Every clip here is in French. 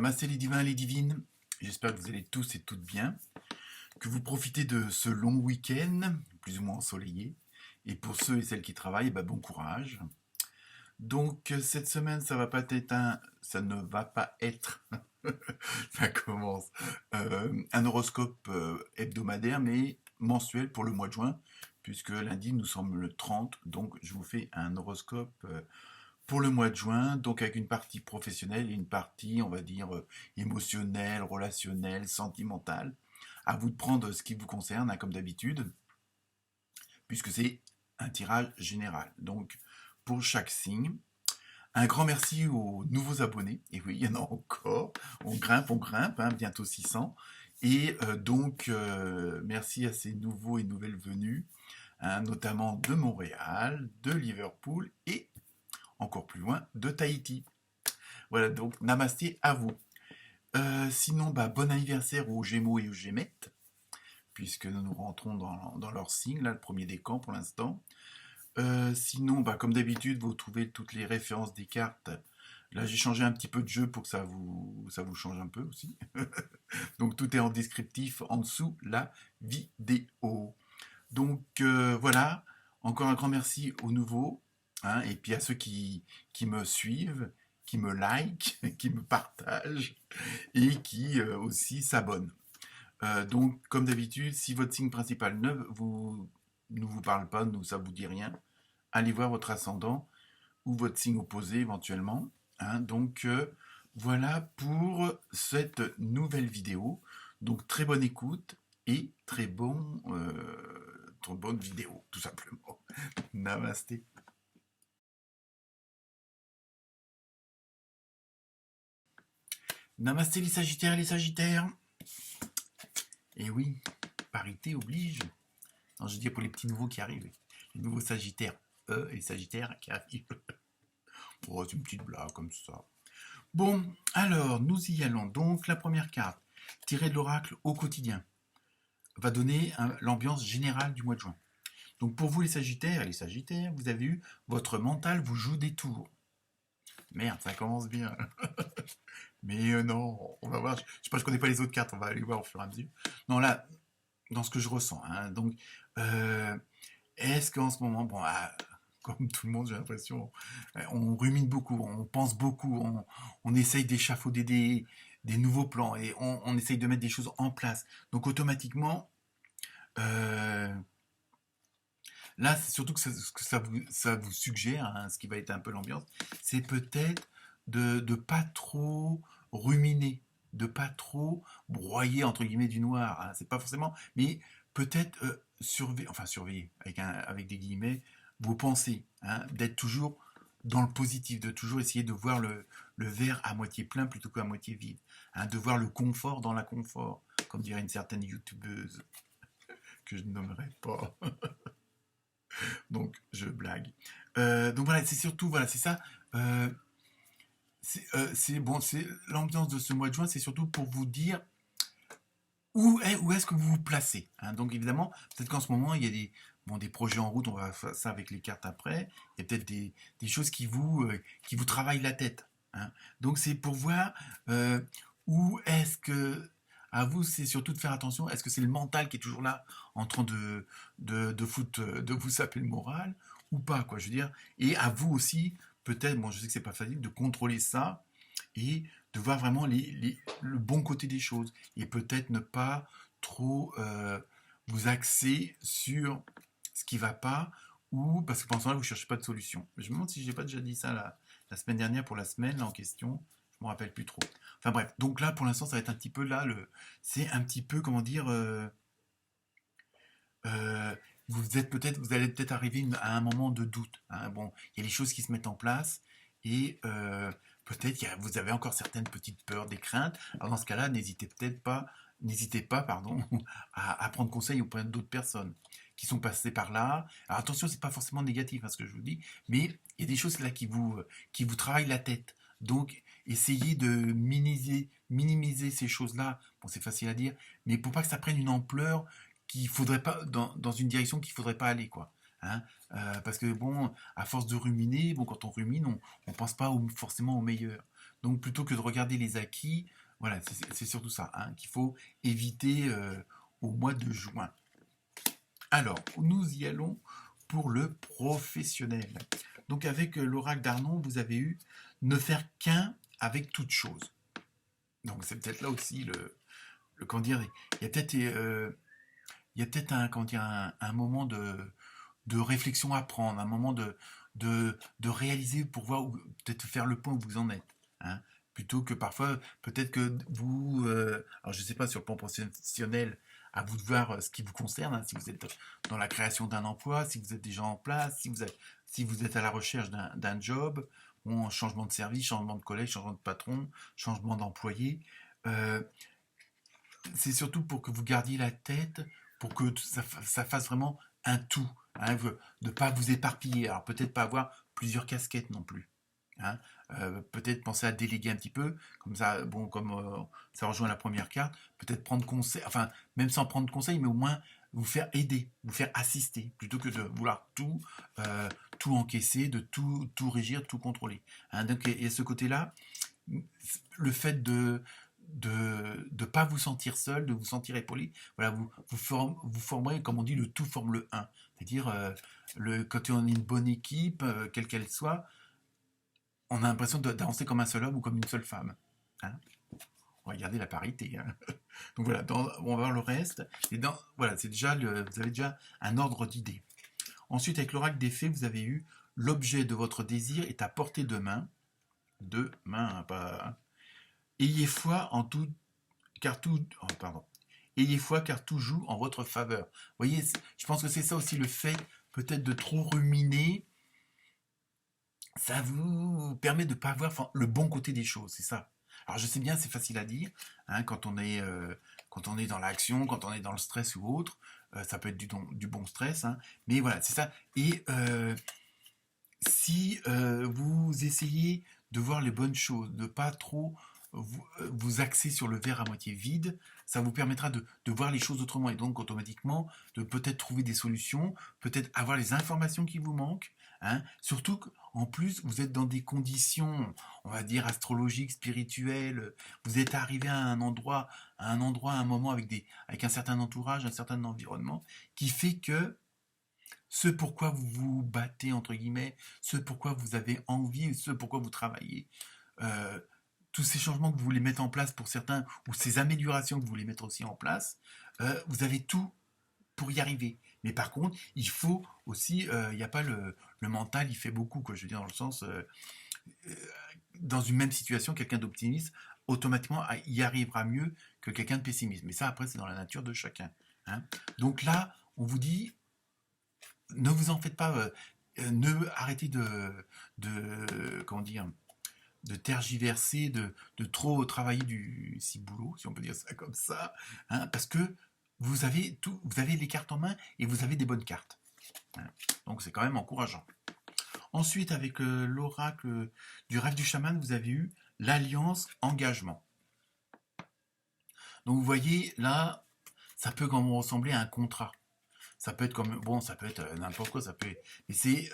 Namasté les divins et les divines, j'espère que vous allez tous et toutes bien, que vous profitez de ce long week-end, plus ou moins ensoleillé, et pour ceux et celles qui travaillent, bon courage. Donc cette semaine, ça ne va pas être, ça commence, un horoscope hebdomadaire, mais mensuel pour le mois de juin, puisque lundi nous sommes le 30, donc je vous fais un horoscope pour le mois de juin, donc avec une partie professionnelle et une partie, on va dire, émotionnelle, relationnelle, sentimentale. À vous de prendre ce qui vous concerne, comme d'habitude, puisque c'est un tirage général. Donc, pour chaque signe, un grand merci aux nouveaux abonnés. Et oui, il y en a encore. On grimpe, bientôt 600. Et merci à ces nouveaux et nouvelles venus, notamment de Montréal, de Liverpool et encore plus loin, de Tahiti. Voilà, donc namasté à vous. Sinon, bon anniversaire aux Gémeaux et aux Gémettes, puisque nous rentrons dans leur signe, là, le premier décan pour l'instant. Sinon, comme d'habitude, vous trouvez toutes les références des cartes. Là, j'ai changé un petit peu de jeu pour que ça vous change un peu aussi. Donc, tout est en descriptif en dessous la vidéo. Donc, voilà. Encore un grand merci aux nouveaux, et puis à ceux qui me suivent, qui me like, qui me partagent et qui aussi s'abonnent. Donc, comme d'habitude, si votre signe principal ne vous parle pas, ça ne vous dit rien, allez voir votre ascendant ou votre signe opposé éventuellement. Donc, voilà pour cette nouvelle vidéo. Donc, très bonne écoute et très bonne vidéo, tout simplement. Namasté. Namasté les Sagittaires et les Sagittaires. Et oui, parité oblige. Non, je veux dire pour les petits nouveaux qui arrivent. Les nouveaux Sagittaires, et les Sagittaires qui arrivent. Oh, c'est une petite blague comme ça. Bon, alors, nous y allons. Donc, la première carte, tirée de l'oracle au quotidien, va donner l'ambiance générale du mois de juin. Donc, pour vous les Sagittaires, vous avez eu votre mental vous joue des tours. Merde, ça commence bien. Mais non, on va voir. Je connais pas les autres cartes, on va aller voir au fur et à mesure. Non, là, dans ce que je ressens. Donc, est-ce qu'en ce moment, comme tout le monde, j'ai l'impression, on rumine beaucoup, on pense beaucoup, on essaye d'échafauder des nouveaux plans et on essaye de mettre des choses en place. Donc, automatiquement, là, c'est surtout que ça vous suggère, ce qui va être un peu l'ambiance, c'est peut-être de ne pas trop ruminer, de pas trop broyer entre guillemets du noir. C'est pas forcément, mais peut-être surveiller avec des guillemets vos pensées, d'être toujours dans le positif, de toujours essayer de voir le verre à moitié plein plutôt qu'à moitié vide, de voir le confort dans l'inconfort, comme dirait une certaine youtubeuse que je ne nommerai pas. Donc, je blague. Donc voilà, c'est surtout, voilà, c'est ça. C'est bon, c'est l'ambiance de ce mois de juin, c'est surtout pour vous dire où est-ce que vous vous placez. Donc évidemment, peut-être qu'en ce moment, il y a des projets en route, on va faire ça avec les cartes après. Il y a peut-être des choses qui vous travaillent la tête. Donc c'est pour voir où est-ce que à vous, c'est surtout de faire attention. Est-ce que c'est le mental qui est toujours là, en train de vous saper le moral, ou pas, quoi, je veux dire. Et à vous aussi, peut-être, bon, je sais que c'est pas facile, de contrôler ça et de voir vraiment le bon côté des choses. Et peut-être ne pas trop vous axer sur ce qui va pas, ou parce que pendant ce temps-là, vous cherchez pas de solution. Je me demande si j'ai pas déjà dit ça la semaine dernière pour la semaine là, en question. Je me rappelle plus trop. Enfin bref, donc là pour l'instant ça va être un petit peu là c'est un petit peu comment dire vous allez peut-être arriver à un moment de doute. Bon, il y a les choses qui se mettent en place et peut-être vous avez encore certaines petites peurs, des craintes. Alors dans ce cas-là, n'hésitez pas, pardon, à prendre conseil auprès d'autres personnes qui sont passées par là. Alors attention, c'est pas forcément négatif ce que je vous dis, mais il y a des choses là qui vous travaillent la tête. Donc, essayez de minimiser ces choses-là. Bon, c'est facile à dire, mais pour pas que ça prenne une ampleur qu'il faudrait pas dans une direction qu'il faudrait pas aller, quoi. Parce que bon, à force de ruminer, bon, quand on rumine, on pense pas forcément au meilleur. Donc plutôt que de regarder les acquis, voilà, c'est surtout ça hein, qu'il faut éviter au mois de juin. Alors, nous y allons pour le professionnel. Donc avec l'oracle d'Arnon, vous avez eu ne faire qu'un avec toute chose. Donc c'est peut-être là aussi comment dire, il y a peut-être un moment de réflexion à prendre, un moment de réaliser pour voir, peut-être faire le point où vous en êtes. Hein, plutôt que parfois, peut-être que vous, alors je ne sais pas sur le plan professionnel, à vous de voir ce qui vous concerne, hein, si vous êtes dans la création d'un emploi, si vous êtes déjà en place, si vous êtes à la recherche d'un job, bon, changement de service, changement de collègue, changement de patron, changement d'employé. Euh, c'est surtout pour que vous gardiez la tête, pour que ça fasse vraiment un tout, hein, de ne pas vous éparpiller. Alors peut-être pas avoir plusieurs casquettes non plus. Hein. Peut-être penser à déléguer un petit peu, comme ça, bon, comme ça rejoint la première carte, peut-être prendre conseil, enfin, même sans prendre conseil, mais au moins vous faire aider, vous faire assister, plutôt que de vouloir tout encaisser, de tout régir, tout contrôler. Hein. Donc, et ce côté-là, le fait de pas vous sentir seul, de vous sentir épaulé. Voilà, vous formerez, comme on dit, le tout forme le un. C'est-à-dire, quand on est une bonne équipe, quelle qu'elle soit, on a l'impression d'avancer comme un seul homme ou comme une seule femme. Hein. On va garder la parité. Hein. Donc voilà, on va voir le reste. Et voilà, vous avez déjà un ordre d'idée. Ensuite, avec l'oracle des fées, vous avez eu l'objet de votre désir est à portée de main. De main, pas. Ayez foi en tout, car tout, oh, pardon. Ayez foi car tout joue en votre faveur. Vous voyez, je pense que c'est ça aussi le fait, peut-être de trop ruminer. Ça vous permet de ne pas voir le bon côté des choses, c'est ça. Alors je sais bien, c'est facile à dire, hein, quand on est dans l'action, quand on est dans le stress ou autre, ça peut être du bon stress, hein, mais voilà, c'est ça. Et si vous essayez de voir les bonnes choses, de pas trop vous axer sur le verre à moitié vide, ça vous permettra de voir les choses autrement et donc automatiquement de peut-être trouver des solutions, peut-être avoir les informations qui vous manquent. Hein. Surtout qu'en plus, vous êtes dans des conditions, on va dire, astrologiques, spirituelles. Vous êtes arrivé à un endroit, à un moment avec un certain entourage, un certain environnement, qui fait que ce pourquoi vous vous battez, entre guillemets, ce pourquoi vous avez envie, ce pourquoi vous travaillez, euh, tous ces changements que vous voulez mettre en place pour certains, ou ces améliorations que vous voulez mettre aussi en place, vous avez tout pour y arriver. Mais par contre, il faut aussi, il n'y a pas le mental, il fait beaucoup, quoi. Je veux dire, dans le sens, euh, dans une même situation, quelqu'un d'optimiste, automatiquement, y arrivera mieux que quelqu'un de pessimiste. Mais ça, après, c'est dans la nature de chacun. Hein. Donc là, on vous dit, ne vous en faites pas, arrêtez comment dire, de tergiverser, de trop travailler du ciboulot, si on peut dire ça comme ça, hein, parce que vous avez tout, vous avez les cartes en main et vous avez des bonnes cartes. Hein. Donc c'est quand même encourageant. Ensuite, avec l'oracle du rêve du chaman, vous avez eu l'alliance engagement. Donc vous voyez là, ça peut quand même ressembler à un contrat. Ça peut être comme, bon, ça peut être n'importe quoi, mais c'est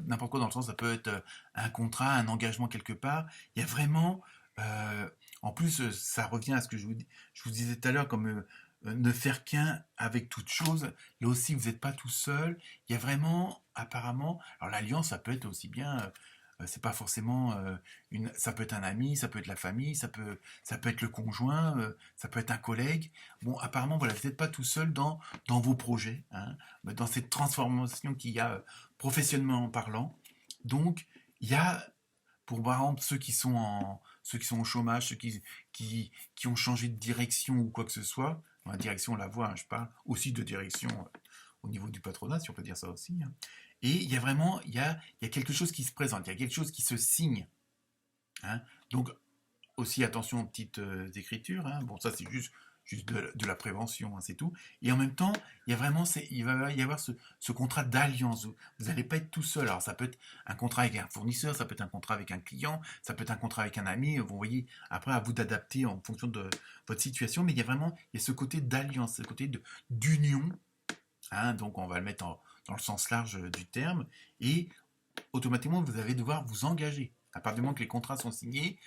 n'importe quoi dans le sens, ça peut être un contrat, un engagement quelque part. Il y a vraiment, euh, en plus, ça revient à ce que je vous disais tout à l'heure, comme ne faire qu'un avec toute chose. Là aussi, vous n'êtes pas tout seul. Il y a vraiment, apparemment, alors l'alliance, ça peut être aussi bien, c'est pas forcément ça peut être un ami, ça peut être la famille, ça peut être le conjoint, ça peut être un collègue. Bon, apparemment, voilà, vous n'êtes pas tout seul dans vos projets, hein, dans cette transformation qu'il y a professionnellement parlant. Donc, il y a, pour par exemple, ceux qui sont au chômage, qui ont changé de direction ou quoi que ce soit, la direction, on la voit, hein, je parle aussi de direction au niveau du patronat, si on peut dire ça aussi. Hein. Et il y a vraiment, il y a quelque chose qui se présente, il y a quelque chose qui se signe. Hein. Donc, aussi attention aux petites écritures. Hein. Bon, ça, c'est juste de la prévention, hein, c'est tout. Et en même temps, il y a vraiment, il va y avoir ce contrat d'alliance. Vous n'allez pas être tout seul. Alors, ça peut être un contrat avec un fournisseur, ça peut être un contrat avec un client, ça peut être un contrat avec un ami. Vous voyez, après, à vous d'adapter en fonction de votre situation. Mais il y a vraiment, il y a ce côté d'alliance, ce côté d'union. Hein, donc, on va le mettre dans le sens large du terme. Et automatiquement, vous allez devoir vous engager. À partir du moment que les contrats sont signés,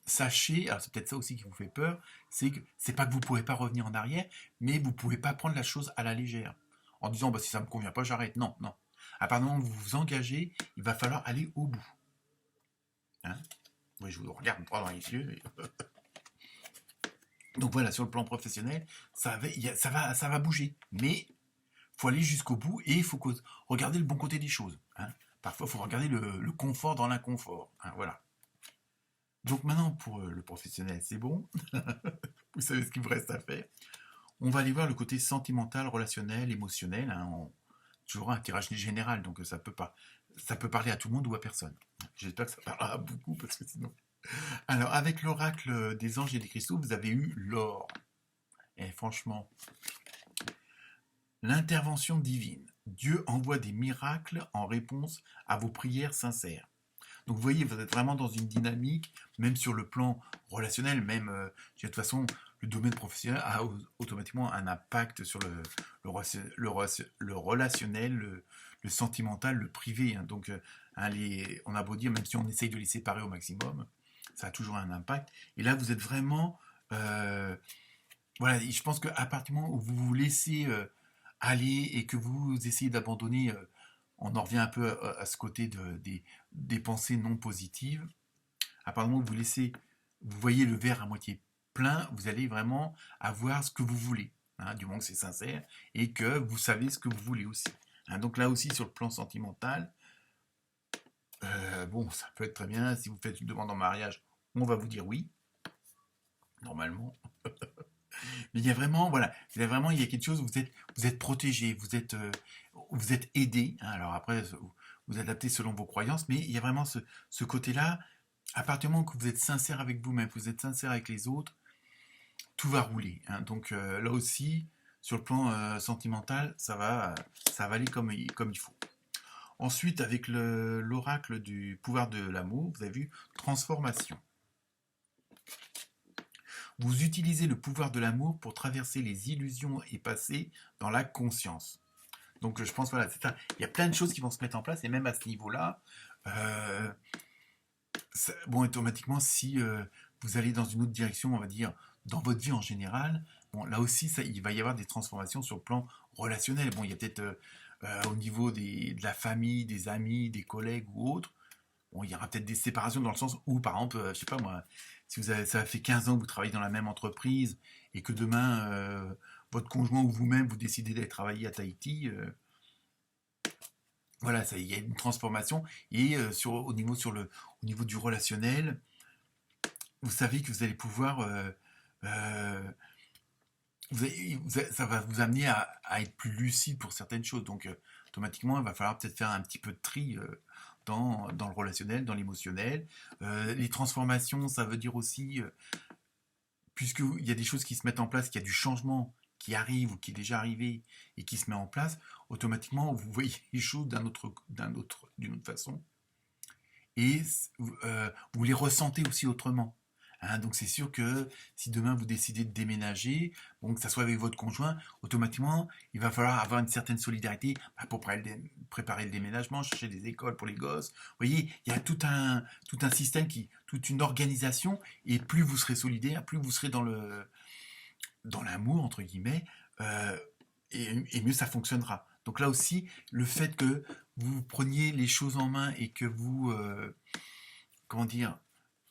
sachez, alors c'est peut-être ça aussi qui vous fait peur, c'est que c'est pas que vous pouvez pas revenir en arrière, mais vous pouvez pas prendre la chose à la légère, en disant bah, si ça me convient pas, j'arrête. Non, non. À partir du moment où vous vous engagez, il va falloir aller au bout. Hein, oui, je vous regarde droit dans les yeux. Donc voilà, sur le plan professionnel, ça va bouger, mais faut aller jusqu'au bout et il faut regarder le bon côté des choses. Hein. Parfois, il faut regarder le confort dans l'inconfort. Hein, voilà. Donc maintenant, pour le professionnel, c'est bon. Vous savez ce qu'il vous reste à faire. On va aller voir le côté sentimental, relationnel, émotionnel. Hein, toujours un tirage général, donc ça peut parler à tout le monde ou à personne. J'espère que ça parlera à beaucoup, parce que sinon... Alors, avec l'oracle des anges et des cristaux, vous avez eu l'or. Et franchement, l'intervention divine. Dieu envoie des miracles en réponse à vos prières sincères. Donc vous voyez, vous êtes vraiment dans une dynamique, même sur le plan relationnel, même de toute façon, le domaine professionnel a automatiquement un impact sur le relationnel, le sentimental, le privé. Hein. Donc hein, on a beau dire, même si on essaye de les séparer au maximum, ça a toujours un impact. Et là, vous êtes vraiment... voilà, je pense qu'à partir du moment où vous vous laissez aller et que vous essayez d'abandonner, on en revient un peu à ce côté des pensées non positives. À partir du moment où vous voyez le verre à moitié plein, vous allez vraiment avoir ce que vous voulez, hein, du moment que c'est sincère et que vous savez ce que vous voulez aussi. Hein, donc là aussi, sur le plan sentimental, bon, ça peut être très bien. Si vous faites une demande en mariage, on va vous dire oui, normalement. Mais il y a vraiment, voilà, il y a quelque chose, vous êtes protégé, vous êtes aidé. Hein, alors après, vous adaptez selon vos croyances, mais il y a vraiment ce côté-là. À partir du moment que vous êtes sincère avec vous-même, que vous êtes sincère avec les autres, tout va rouler. Hein. Donc là aussi, sur le plan sentimental, ça va aller comme il faut. Ensuite, avec l'oracle du pouvoir de l'amour, vous avez vu transformation. Vous utilisez le pouvoir de l'amour pour traverser les illusions et passer dans la conscience. Donc je pense, voilà, c'est ça. Il y a plein de choses qui vont se mettre en place, et même à ce niveau-là, euh, bon, automatiquement, si vous allez dans une autre direction, on va dire, dans votre vie en général, bon, là aussi, il va y avoir des transformations sur le plan relationnel. Bon, il y a peut-être au niveau de la famille, des amis, des collègues ou autres, bon, il y aura peut-être des séparations dans le sens où, par exemple, je sais pas moi, si ça fait 15 ans que vous travaillez dans la même entreprise et que demain, votre conjoint ou vous-même, vous décidez d'aller travailler à Tahiti, voilà, il y a une transformation. Et au niveau du relationnel, vous savez que vous allez pouvoir... euh, ça va vous amener à être plus lucide pour certaines choses. Donc, automatiquement, il va falloir peut-être faire un petit peu de tri dans le relationnel, dans l'émotionnel. Les transformations, ça veut dire aussi, puisqu'il y a des choses qui se mettent en place, qu'il y a du changement qui arrive ou qui est déjà arrivé et qui se met en place, automatiquement, vous voyez les choses d'une autre façon et vous les ressentez aussi autrement. Hein, donc c'est sûr que si demain vous décidez de déménager, bon, que ça soit avec votre conjoint, automatiquement il va falloir avoir une certaine solidarité bah, pour préparer le déménagement, chercher des écoles pour les gosses. Vous voyez, il y a tout un système, toute une organisation, et plus vous serez solidaire, plus vous serez dans l'amour, entre guillemets, euh, et mieux ça fonctionnera. Donc là aussi, le fait que vous preniez les choses en main et que vous, comment dire,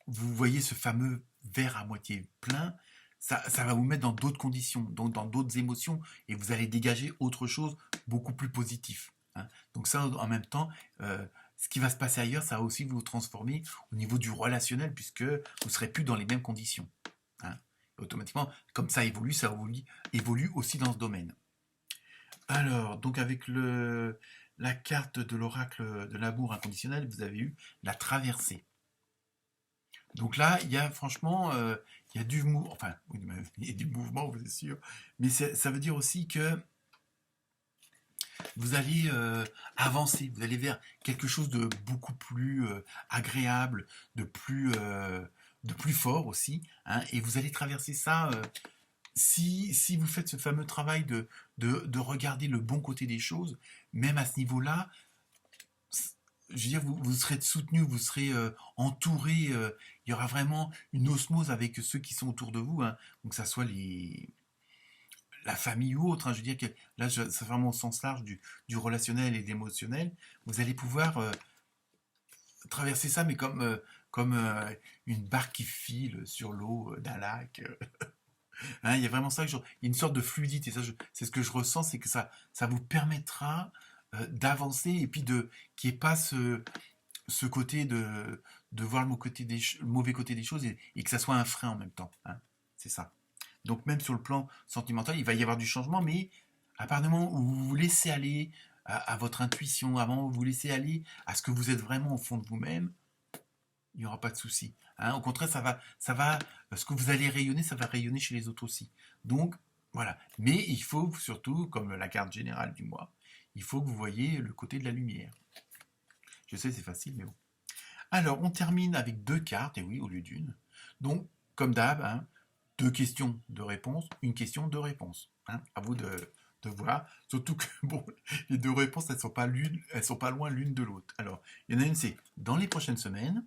vous voyez ce fameux verre à moitié plein, ça va vous mettre dans d'autres conditions, donc dans d'autres émotions, et vous allez dégager autre chose beaucoup plus positif. Hein. Donc ça, en même temps, ce qui va se passer ailleurs, ça va aussi vous transformer au niveau du relationnel, puisque vous ne serez plus dans les mêmes conditions. Hein. Automatiquement, comme ça évolue aussi dans ce domaine. Alors, donc avec la carte de l'oracle de l'amour inconditionnel, vous avez eu la traversée. Donc là, il y a franchement, il y a du mouvement, enfin, oui, il y a du mouvement, vous êtes sûr, mais ça veut dire aussi que vous allez avancer, vous allez vers quelque chose de beaucoup plus agréable, de plus fort aussi, hein, et vous allez traverser ça. Si vous faites ce fameux travail de regarder le bon côté des choses, même à ce niveau-là, je veux dire, vous serez soutenu, vous serez entouré, il y aura vraiment une osmose avec ceux qui sont autour de vous, hein. Donc que ça soit la famille ou autre, hein. Je veux dire que là, c'est vraiment au sens large du relationnel et de l'émotionnel. Vous allez pouvoir traverser ça, mais comme une barque qui file sur l'eau d'un lac. Hein, il y a vraiment ça, il y a une sorte de fluidité. Ça, c'est ce que je ressens, c'est que ça vous permettra d'avancer et puis qu'il n'y ait pas ce côté de voir le mauvais côté des choses et que ça soit un frein en même temps, hein. C'est ça. Donc même sur le plan sentimental, il va y avoir du changement, mais à partir du moment où vous vous laissez aller à votre intuition, avant où vous vous laissez aller à ce que vous êtes vraiment au fond de vous-même, il n'y aura pas de souci, hein. Au contraire, ce que vous allez rayonner, ça va rayonner chez les autres aussi. Donc, voilà. Mais il faut surtout, comme la carte générale du mois, il faut que vous voyez le côté de la lumière. Je sais, c'est facile, mais bon. Alors, on termine avec 2 cartes, et oui, au lieu d'une. Donc, comme d'hab, hein, 2 questions de réponse, une question de réponse, hein. À vous de voir. Surtout que, bon, les 2 réponses, elles sont pas loin l'une de l'autre. Alors, il y en a une, c'est dans les prochaines semaines,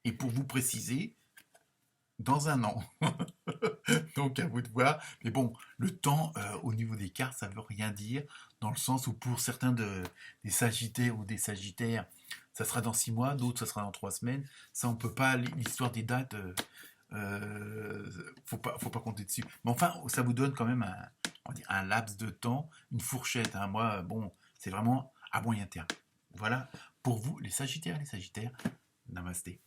et pour vous préciser, dans un an. Donc à vous de voir. Mais bon, le temps au niveau des cartes, ça ne veut rien dire, dans le sens où pour certains des Sagittaires ou des Sagittaires, ça sera dans 6 mois, d'autres ça sera dans 3 semaines. Ça, on peut pas, l'histoire des dates, faut pas compter dessus. Mais enfin, ça vous donne quand même on dit un laps de temps, une fourchette, hein. Moi, bon, c'est vraiment à moyen terme. Voilà, pour vous, les Sagittaires, namasté.